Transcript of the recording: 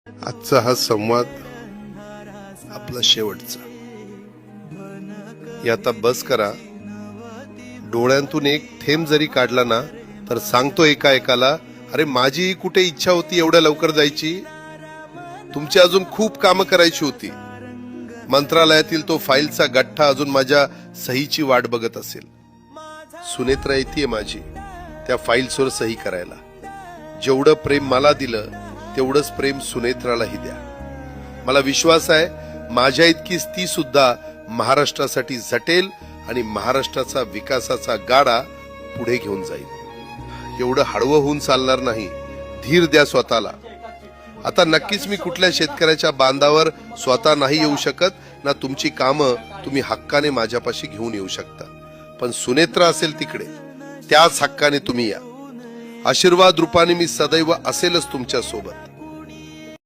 आजचा हा संवाद आपला शेवटचा. आता बस करा. डोळ्यांतून एक थेंब जरी काढला ना तर सांगतो एका एकाला, अरे माझी कुठे इच्छा होती एवढ्या लवकर जायची. तुमची अजून खूप कामं करायची होती. मंत्रालयातील तो फाईलचा गठ्ठा अजून माझ्या सहीची वाट बघत असेल. सुनेत्रा येते माझी त्या फाईल्सवर सही करायला. जेवढं प्रेम मला दिलं तेवढंच प्रेम सुनेत्रालाही द्या. मला विश्वास आहे माझ्या इतकीच ती सुद्धा महाराष्ट्रासाठी झटेल आणि महाराष्ट्राचा विकासाचा गाडा पुढे घेऊन जाईल. एवढं हळवं होऊन चालणार नाही. धीर द्या स्वतःला. आता नक्कीच मी कुठल्या शेतकऱ्याच्या बांधावर स्वतः नाही येऊ शकत, ना तुमची कामं तुम्ही हक्काने माझ्यापाशी घेऊन येऊ शकता. पण सुनेत्रा असेल तिकडे, त्याच हक्काने तुम्ही या. आशीर्वाद रूपाने मी सदैव असेलच तुमच्या सोबत.